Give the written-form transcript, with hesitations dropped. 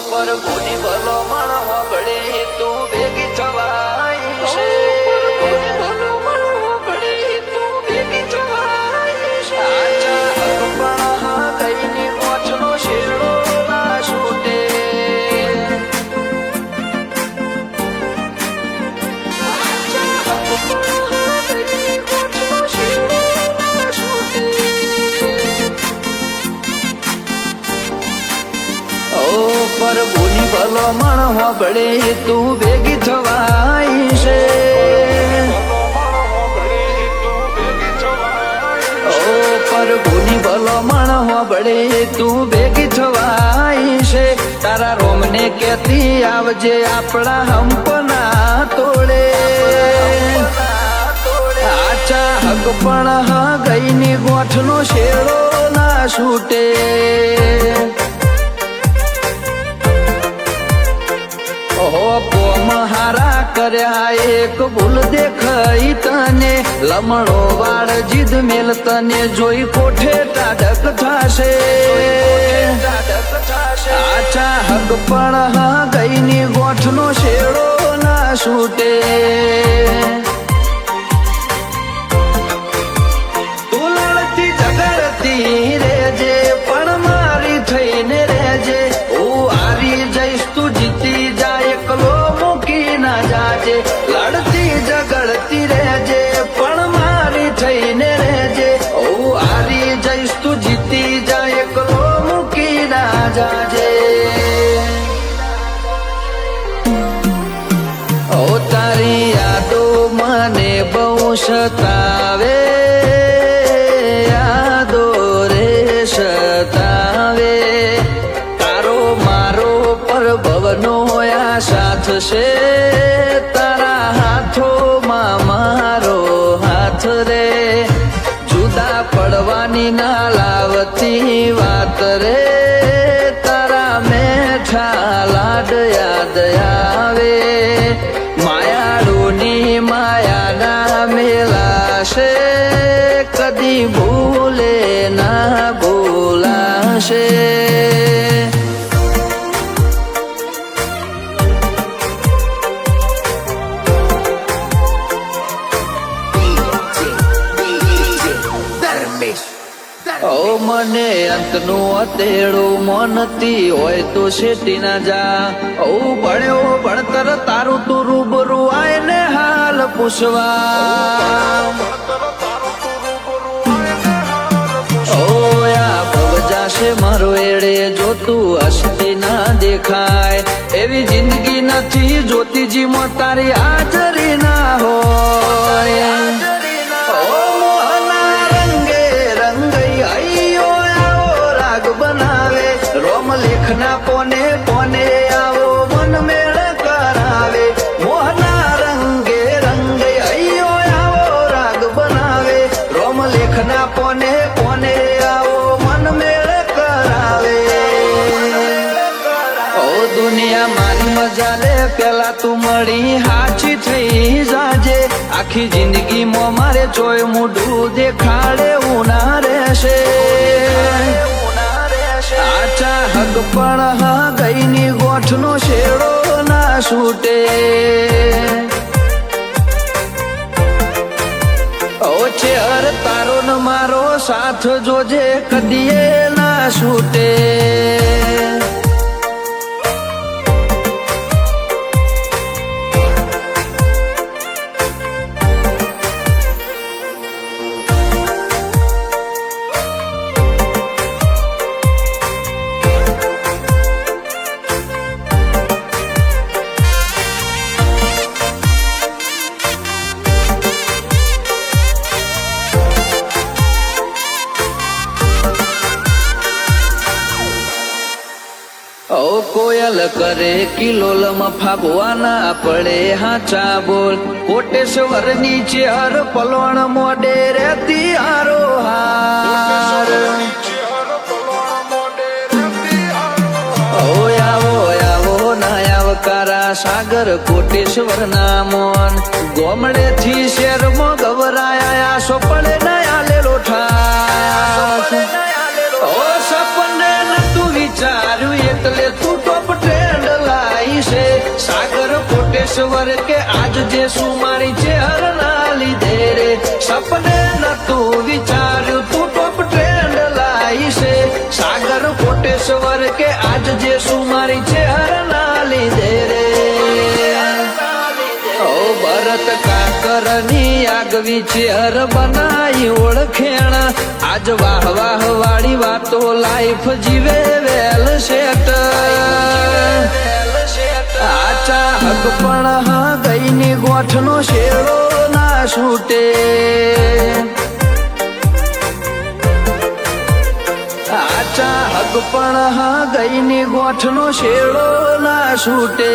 પર ભૂની ભલો મણ હોબળે તું ભેગી થવાય છે પર ભૂની ભલો મણ હોબળે તું ભેગી થવાય છે પર ભૂની ભલો મણ હોબળે તું ભેગી થવાય છે તારા રોમને કેતી આવજે આપણા હંપના તોડે આચા હક પણ હા ગઈની ગોઠનો શેડો ના છૂટે મહારા કર્યા એક ભૂલ દેખાઈ તને લમણો વાળ જીદ મેલ તને જોઈ કોઠે ટાઢક થાશે આચા હક પણ હા ગઈની ગોઠનો શેડો ના છૂટે તું લડતી ઝઘડતી રેજે પણ મારી થઈને રેજે હું હારી જઈશ તું જીતી જાય એકલો મૂકી ના જાજે લડતી ઝઘડતી રહેજે પણ મારી થઈને રહેજે હું હારી જઈશ તું જીતી જાય એકલો મૂકી ના જાજે ઓ તારી યાદો મને બહુ સતાવે યાદો રે સતાવે ભવનો આ સાથ છે તારા હાથોમાં મારો હાથ રે જુદા પડવાની ના લાવતી વાત રે તારા મેઠા લાડ યાદ આવે માયાળુની માયાના મેલાશે કદી ભૂલે ના ભૂલાશે ઓ મને અંતનું અતેડું મનતી હોય તો શેટી ના જા ઓ ભણ્યો ભણતર તારું તું રૂબરૂ આય ને હાલ પૂછવા ઓ આ ભવ જાશે મારો એડે જો તું હસતી ના દેખાય એવી જિંદગી નથી જોતીજી મો તારી હાજરી ના હોય રોમ લેખના પોને પોને આવો મન મેળ કરાવે મોહના રંગે રંગે અયો આવો રાગ બનાવે રોમ લેખના પોને પોને આવો મન મેળ કરાવે ઓ દુનિયા મારી મજા લે પેલા તું મળી હાચી થઈ જાજે આખી જિંદગી માં મારે જોય મોઢું દેખાડે ઉના રહેશે આચા હક પણ હા ગઈની ગોઠનો શેડો ના છૂટે ઓછે હર તારો ન મારો સાથ જોજે કદીએ ના છૂટે ઓ કોયલ કરે કિલોલમાં ફાગવાના પડે હાચા બોલ કોટેશ્વર નીચે હર પલવણ મોડે રેતી હારો હાર ઓ આવો આવો ના આવકારા સાગર કોટેશ્વર ના મોન ગોમડે થી શેરમાં ગવરાયા સોપડે નયા લેલો ઠાસ ઓ સપને તું વિચાર્યું એટલે તું ટોપ કોટેશ્વર કે આજ જે શું મારી ચેહર ના લીધે રે સપને નતું વિચાર્યું તું ટોપ ટ્રેન્ડ લાઈ છે સાગર કોટેશ્વર કે આજ જે શું મારી ચેહર ના લીધે રે ઓ ભરત કાકરની આગવી ચેહર બનાઈ ઓળખેણ આજ વાહ વાહ વાળી વાતો લાઈફ જીવે વેલ શેટ આચા હક પણ હા ગઈની ગોઠનો શેરો ના છૂટે આચા હક પણ હા ગઈની ગોઠનો શેરો ના છૂટે